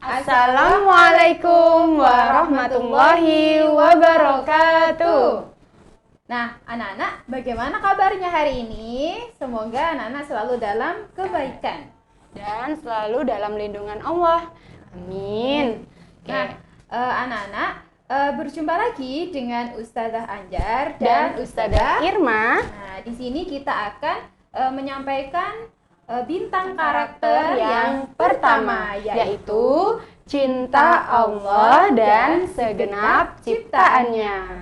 Assalamualaikum warahmatullahi wabarakatuh. Nah, anak-anak, bagaimana kabarnya hari ini? Semoga anak-anak selalu dalam kebaikan dan selalu dalam lindungan Allah. Amin. Nah, anak-anak, berjumpa lagi dengan Ustazah Anjar Dan Ustazah Irma. Nah, di sini kita akan menyampaikan bintang karakter yang pertama, yaitu cinta Allah dan segenap ciptaannya.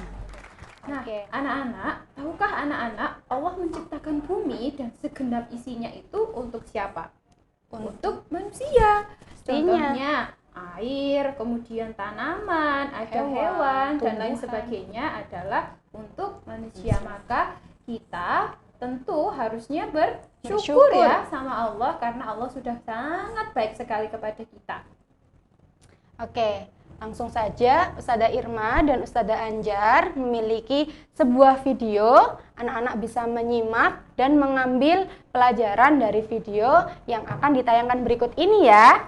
Nah, anak-anak, tahukah anak-anak Allah menciptakan bumi dan segenap isinya itu untuk siapa? Untuk manusia. Contohnya air, kemudian tanaman, ada hewan dan lain sebagainya adalah untuk manusia. Maka kita tentu harusnya bersyukur ya sama Allah karena Allah sudah sangat baik sekali kepada kita. Oke, langsung saja Ustazah Irma dan Ustazah Anjar memiliki sebuah video. Anak-anak bisa menyimak dan mengambil pelajaran dari video yang akan ditayangkan berikut ini ya.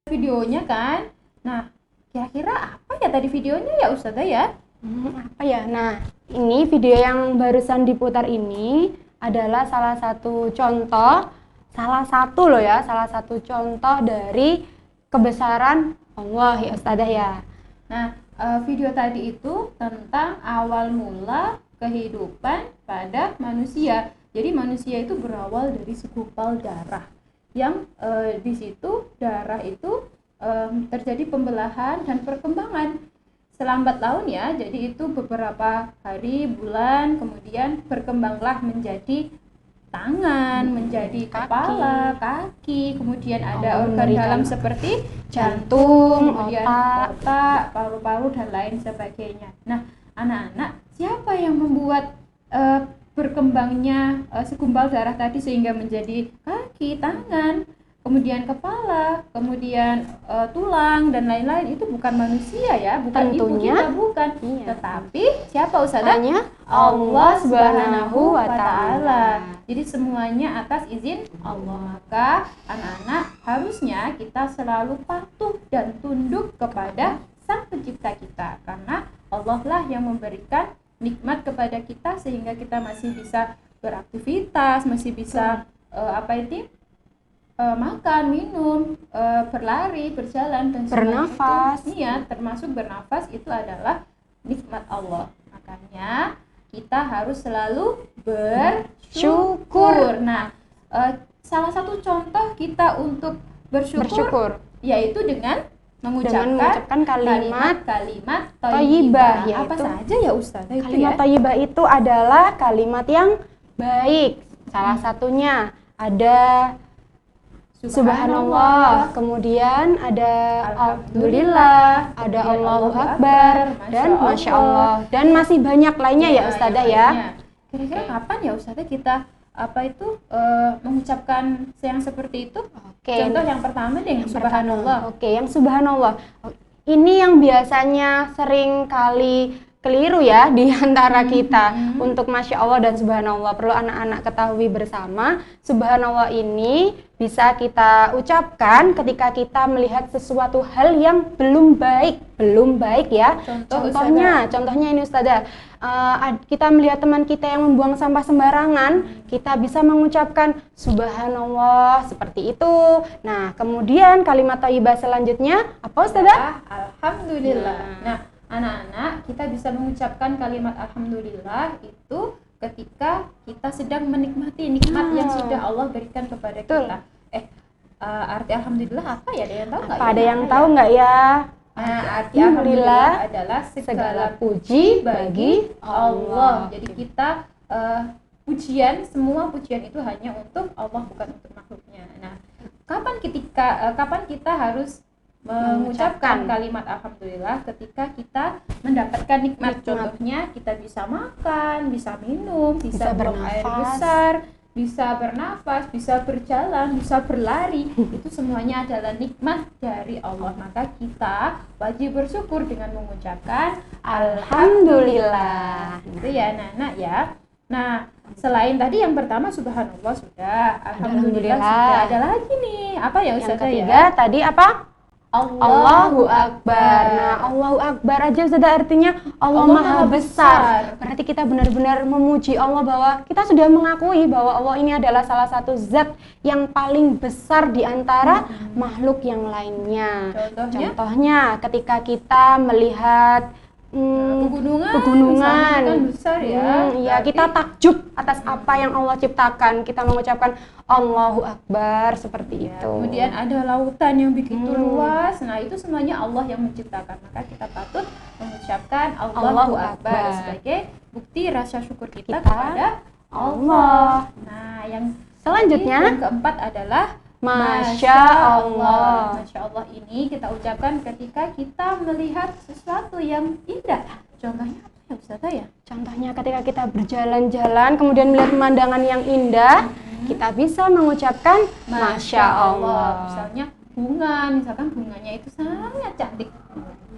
Videonya kan. Nah, kira-kira apa ya tadi videonya ya Ustazah ya? Apa ya? Nah, ini video yang barusan diputar ini adalah salah satu contoh dari kebesaran Allah ya Ustazah ya. Nah, video tadi itu tentang awal mula kehidupan pada manusia. Jadi manusia itu berawal dari segumpal darah. Yang di situ darah itu terjadi pembelahan dan perkembangan selambat laun ya. Jadi itu beberapa hari, bulan, kemudian berkembanglah menjadi tangan, menjadi kepala, kaki, kemudian ada organ dalam seperti jantung, kemudian otak, paru-paru dan lain sebagainya. Nah, anak-anak, siapa yang membuat berkembangnya segumpal darah tadi sehingga menjadi kaki, tangan, kemudian kepala, kemudian tulang dan lain-lain? Itu bukan manusia ya, bukan tentunya, ibu kita, bukan. Iya. Tetapi siapa Ustazah? Hanya Allah Subhanahu wa Ta'ala. Jadi semuanya atas izin Allah. Maka anak-anak harusnya kita selalu patuh dan tunduk kepada Sang Pencipta kita, karena Allah lah yang memberikan nikmat kepada kita sehingga kita masih bisa beraktivitas, masih bisa makan, minum, berlari, berjalan dan bernafas. Iya, termasuk bernafas itu adalah nikmat Allah. Makanya kita harus selalu bersyukur. Nah, salah satu contoh kita untuk bersyukur yaitu dengan mengucapkan kalimat thayyibah. Apa saja ya Ustazah? Kalimat thayyibah itu adalah kalimat yang baik. Salah satunya ada Subhanallah, kemudian ada Alhamdulillah, ada Allahu Akbar, dan Masya Allah, dan masih banyak lainnya ya Ustazah ya. Kira-kira kapan ya Ustazah kita mengucapkan yang seperti itu? Contoh yang pertama deh, yang Subhanallah. Yang Subhanallah. Ini yang biasanya sering kali keliru ya di antara kita. Untuk Masya Allah dan Subhanallah, perlu anak-anak ketahui bersama, Subhanallah ini bisa kita ucapkan ketika kita melihat sesuatu hal yang belum baik ya. Contohnya ini Ustazah, kita melihat teman kita yang membuang sampah sembarangan, kita bisa mengucapkan Subhanallah seperti itu. Nah, kemudian kalimat thayyibah selanjutnya apa Ustazah? Alhamdulillah. Nah, anak-anak, kita bisa mengucapkan kalimat Alhamdulillah itu ketika kita sedang menikmati nikmat yang sudah Allah berikan kepada kita. Arti Alhamdulillah apa ya? Ada yang tahu nggak? Ada yang tahu nggak ya? Arti Alhamdulillah adalah segala puji bagi Allah. Jadi kita semua pujian itu hanya untuk Allah, bukan untuk makhluknya. Nah, kapan kita harus mengucapkan kalimat Alhamdulillah? Ketika kita mendapatkan nikmat. Contohnya kita bisa makan, bisa minum, bisa buang air besar, bisa bernafas, bisa berjalan, bisa berlari. Itu semuanya adalah nikmat dari Allah. Maka kita wajib bersyukur dengan mengucapkan Alhamdulillah. Itu ya anak-anak ya. Nah, selain tadi yang pertama Subhanallah sudah, Alhamdulillah sudah, ada lagi nih. Apa ya Ustazah? Yang ketiga tadi apa? Allahu Akbar. Nah, Allahu Akbar aja sudah artinya Allah Maha Besar. Berarti kita benar-benar memuji Allah bahwa kita sudah mengakui bahwa Allah ini adalah salah satu zat yang paling besar di antara makhluk yang lainnya. Contohnya ketika kita melihat pegunungan kan besar ya. Iya, kita takjub atas apa yang Allah ciptakan. Kita mengucapkan Allahu Akbar seperti itu. Kemudian ada lautan yang begitu luas. Nah, itu semuanya Allah yang menciptakan. Maka kita patut mengucapkan Allahu Akbar sebagai bukti rasa syukur kita kepada Allah. Nah, yang selanjutnya yang keempat adalah Masya Allah. Masya Allah ini kita ucapkan ketika kita melihat sesuatu yang indah. Contohnya apa ya Ustazah ya? Contohnya ketika kita berjalan-jalan kemudian melihat pemandangan yang indah, kita bisa mengucapkan Masya Allah. Misalnya misalkan bunganya itu sangat cantik.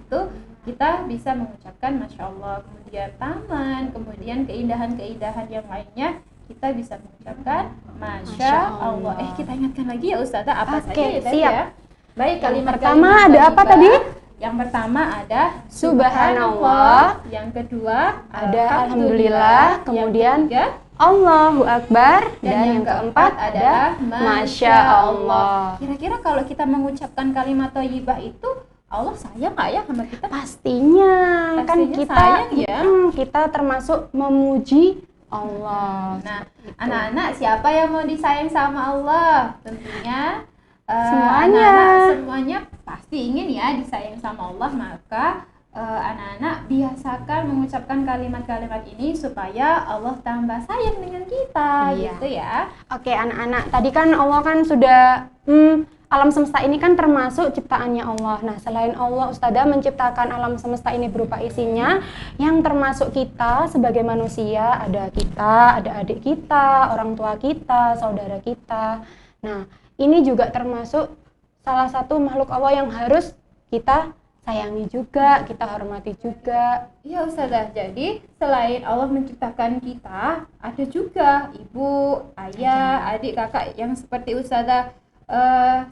Itu kita bisa mengucapkan Masya Allah. Kemudian taman, kemudian keindahan-keindahan yang lainnya, kita bisa mengucapkan Masya Allah. Kita ingatkan lagi ya Ustazah apa saja ya tadi ya. Baik, kalimat pertama ada apa tadi? Yang pertama ada Subhanallah. Yang kedua ada Alhamdulillah. Kemudian Allahu Akbar. Dan yang keempat ada Masya Allah. Kira-kira kalau kita mengucapkan kalimat thayyibah itu, Allah sayang nggak ya sama kita? Pastinya kan kita sayang ya. Kita termasuk memuji Allah. Nah, anak-anak, siapa yang mau disayang sama Allah? Tentunya semuanya. Anak-anak semuanya pasti ingin ya disayang sama Allah. Maka anak-anak biasakan mengucapkan kalimat-kalimat ini supaya Allah tambah sayang dengan kita, gitu ya. Oke, anak-anak, tadi kan Allah kan sudah alam semesta ini kan termasuk ciptaannya Allah. Nah, selain Allah, Ustazah menciptakan alam semesta ini berupa isinya, yang termasuk kita sebagai manusia, ada kita, ada adik kita, orang tua kita, saudara kita. Nah, ini juga termasuk salah satu makhluk Allah yang harus kita sayangi juga, kita hormati juga. Iya Ustazah, jadi selain Allah menciptakan kita, ada juga ibu, ayah, adik, kakak yang seperti Ustazah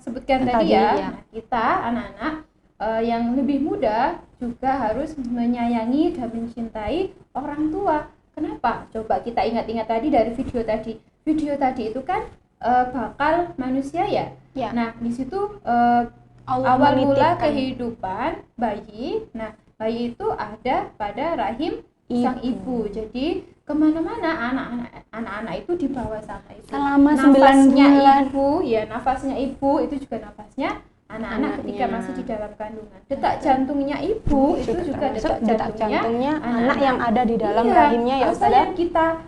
sebutkan tadi ya. Nah, kita anak-anak yang lebih muda juga harus menyayangi dan mencintai orang tua. Kenapa? Coba kita ingat-ingat tadi dari video tadi. Video tadi itu kan bakal manusia ya. Nah, di situ awal mula kehidupan bayi. Nah, bayi itu ada pada rahim sang ibu. Jadi kemana-mana anak-anak itu dibawa sama ibu. Selama 9 nafasnya bulan. Ibu, ya nafasnya ibu itu juga nafasnya anak-anak ketika masih di dalam kandungan. Detak jantungnya ibu itu juga detak jantungnya anak yang ada di dalam rahimnya ya Ustazah.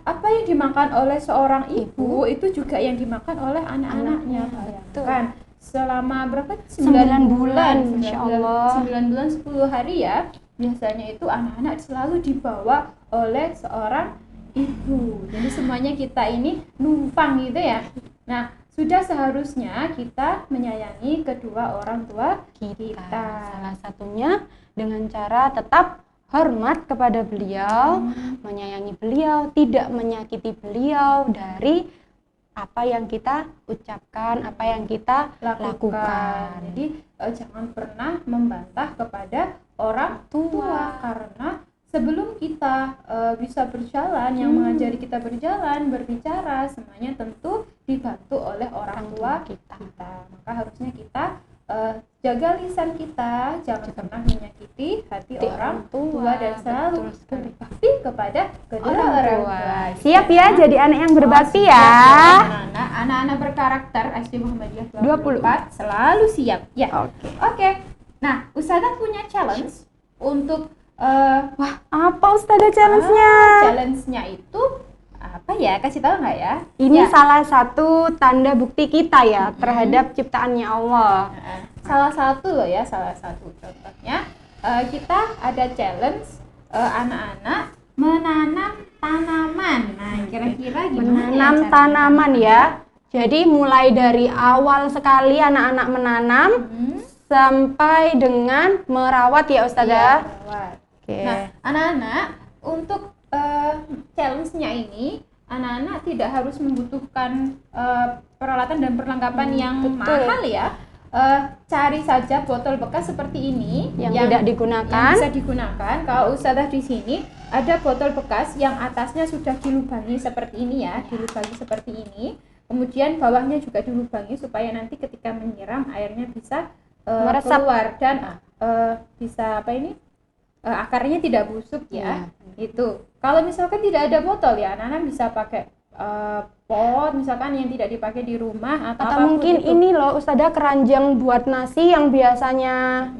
Apa yang dimakan oleh seorang ibu itu juga yang dimakan oleh anak-anaknya. Kan selama berapa? 9 bulan, Insya Allah. 9 bulan 10 hari ya. Biasanya itu anak-anak selalu dibawa oleh seorang ibu. Jadi semuanya kita ini numpang gitu ya. Nah, sudah seharusnya kita menyayangi kedua orang tua kita. Salah satunya dengan cara tetap hormat kepada beliau, menyayangi beliau, tidak menyakiti beliau dari apa yang kita ucapkan, apa yang kita lakukan. Jadi jangan pernah membantah kepada orang tua karena sebelum kita bisa berjalan, yang mengajari kita berjalan, berbicara, semuanya tentu dibantu oleh orang tua kita. Maka harusnya kita jaga lisan kita, jangan pernah menyakiti hati orang tua dan selalu berbakti kepada kedua orang tua. Siap ya jadi anak yang berbakti ya. Anak-anak berkarakter SD Muhammadiyah 24 selalu siap. Ya. Oke. Nah, Ustazah punya challenge untuk apa Ustazah challenge-nya? Challenge-nya itu apa ya? Kasih tahu nggak ya? Ini salah satu tanda bukti kita ya terhadap ciptaannya Allah. Salah satu loh ya, salah satu contohnya kita ada challenge anak-anak menanam tanaman. Nah, kira-kira gimana menanam tanaman ya? Jadi mulai dari awal sekali anak-anak menanam sampai dengan merawat ya Ustazah. Merawat. Nah, anak-anak untuk challenge-nya ini, anak-anak tidak harus membutuhkan peralatan dan perlengkapan yang mahal ya. Cari saja botol bekas seperti ini yang tidak digunakan, yang bisa digunakan. Kalau Ustazah di sini ada botol bekas yang atasnya sudah dilubangi seperti ini ya, dilubangi seperti ini. Kemudian bawahnya juga dilubangi supaya nanti ketika menyiram airnya bisa keluar dan bisa akarnya tidak busuk ya. Itu. Kalau misalkan tidak ada botol ya, anak-anak bisa pakai pot misalkan yang tidak dipakai di rumah atau mungkin itu. Ini loh Ustazah keranjang buat nasi yang biasanya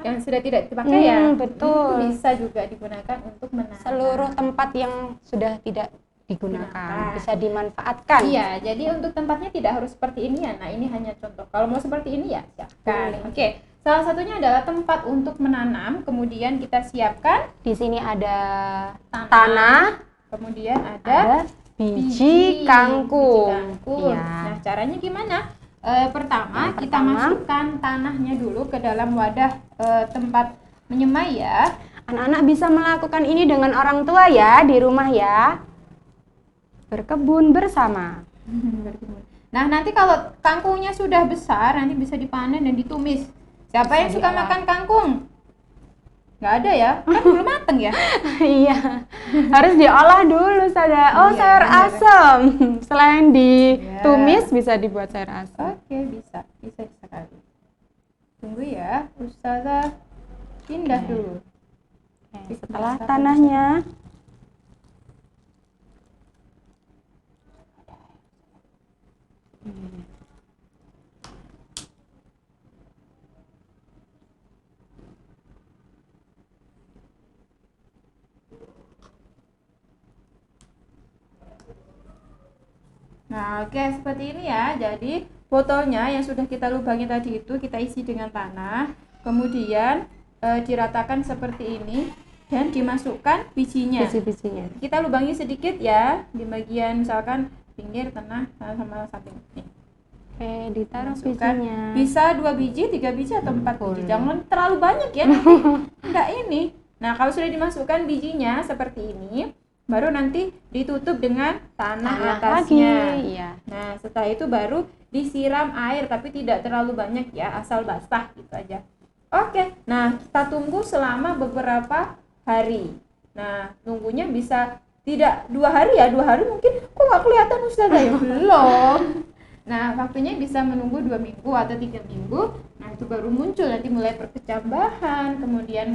yang sudah tidak dipakai ya. Betul. Itu bisa juga digunakan untuk menanam. Seluruh tempat yang sudah tidak digunakan bisa dimanfaatkan. Iya, jadi untuk tempatnya tidak harus seperti ini ya. Nah, ini hanya contoh. Kalau mau seperti ini ya siapkan. Oke. Salah satunya adalah tempat untuk menanam, kemudian kita siapkan. Di sini ada tanah, kemudian ada biji kangkung. Ya. Nah, caranya gimana? Pertama, kita masukkan tanahnya dulu ke dalam wadah tempat menyemai ya. Anak-anak bisa melakukan ini dengan orang tua ya di rumah ya. Berkebun bersama. Nah, nanti kalau kangkungnya sudah besar, nanti bisa dipanen dan ditumis. Siapa yang suka makan kangkung? Nggak ada ya? Kan belum mateng ya? Iya. Harus diolah dulu saja. Sayur asam. Selain ditumis bisa dibuat sayur asam. Oke, bisa sekali. Tunggu ya, Ustazah pindah dulu. Setelah tanahnya Nah, oke, seperti ini ya. Jadi botolnya yang sudah kita lubangi tadi itu kita isi dengan tanah, kemudian diratakan seperti ini dan dimasukkan bijinya. Biji-bijinya. Kita lubangi sedikit ya di bagian misalkan pinggir, tengah, sama samping. Nih. Oke, ditaruh Masukkan. bijinya. Bisa 2 biji, 3 biji atau 4 biji. Boleh. Jangan terlalu banyak ya nanti. Enggak ini. Nah, kalau sudah dimasukkan bijinya seperti ini, baru nanti ditutup dengan tanah atasnya. Lagi, iya. Nah, setelah itu baru disiram air, tapi tidak terlalu banyak ya, asal basah gitu aja. Oke, nah kita tunggu selama beberapa hari. Nah, nunggunya bisa tidak 2 hari ya, 2 hari mungkin kok nggak kelihatan Ustazah ya? Belum. Nah, waktunya bisa menunggu 2 minggu atau 3 minggu. Nah, itu baru muncul, nanti mulai perkecambahan, kemudian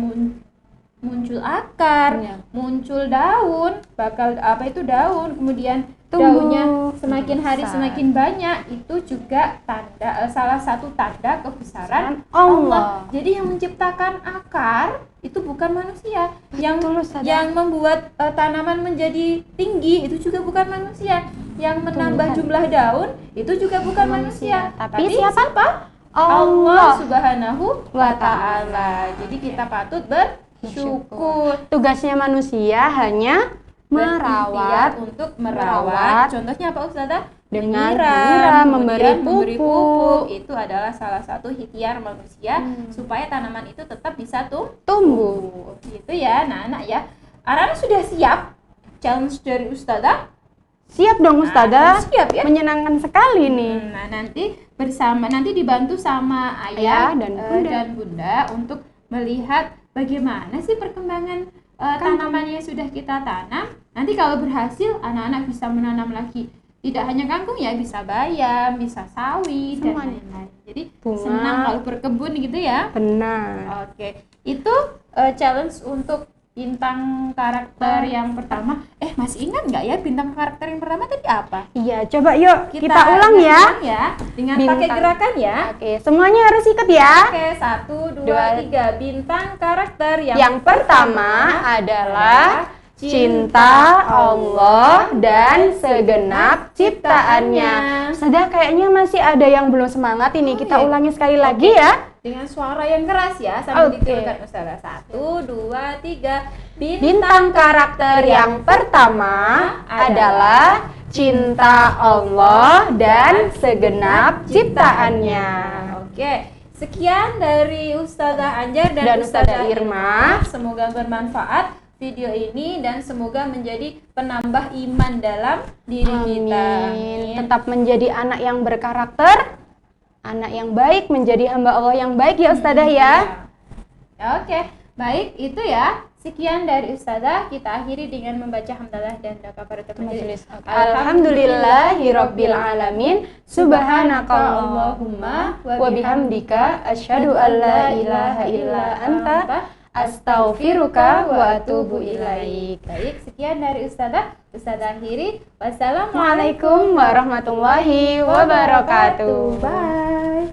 muncul akar, Ya. muncul daun, bakal daun, kemudian Tumbuh. daunnya semakin hari Besar. semakin banyak, itu juga tanda salah satu tanda kebesaran Allah. Jadi yang menciptakan akar itu bukan manusia, yang Ustazah. yang membuat tanaman menjadi tinggi itu juga bukan manusia, yang menambah jumlah daun itu juga bukan manusia, Tapi siapa? Allah Subhanahu wa Ta'ala. Jadi kita patut bersyukur. Tugasnya manusia hanya Berikhtiar merawat untuk merawat. Contohnya apa Ustazah? Dengan Menyiram, memberi kemudian memberi pupuk. Itu adalah salah satu ikhtiar manusia supaya tanaman itu tetap bisa tumbuh. Gitu ya, anak-anak ya. Anak-anak sudah siap challenge dari Ustazah? Siap dong Ustazah. Siap ya. Menyenangkan sekali nih. Nah, nanti dibantu sama ayah dan bunda untuk melihat bagaimana sih perkembangan tanaman yang sudah kita tanam. Nanti kalau berhasil, anak-anak bisa menanam lagi. Tidak hanya kangkung ya, bisa bayam, bisa sawi, dan Semuanya. lain-lain. Jadi Bunga. senang kalau berkebun gitu ya. Benar. Oke, itu challenge untuk bintang karakter yang pertama. Masih ingat nggak ya bintang karakter yang pertama tadi apa? Iya, coba yuk kita ulang ingat ya. Dengan pakai Bintang. gerakan ya. Oke, semuanya harus ikut ya. Oke, 1, 2, Dua. 3. Bintang karakter Yang pertama adalah cinta Allah dan segenap ciptaannya. Sudah kayaknya masih ada yang belum semangat ini. Kita Oke. ulangi sekali lagi ya. Dengan suara yang keras ya, sambil Oke. ditirukan Ustazah. 1, 2, 3. Bintang karakter yang pertama adalah cinta Allah dan segenap ciptaannya. Oke, sekian dari Ustazah Anjar dan Ustazah Irma. Semoga bermanfaat video ini dan semoga menjadi penambah iman dalam diri kita. Amin. Tetap menjadi anak yang berkarakter, anak yang baik, menjadi hamba Allah yang baik ya Ustazah ya. Oke, baik itu ya. Sekian dari Ustazah, kita akhiri dengan membaca hamdalah dan doa kafaratul majelis. Alhamdulillahirabbil alamin. Subhanakallahumma wa bihamdika asyhadu an la ilaha illa anta astaghfiruka wa atubu ilaik. Baik, sekian dari Ustazah akhiri. Wassalamualaikum warahmatullahi wabarakatuh. Bye.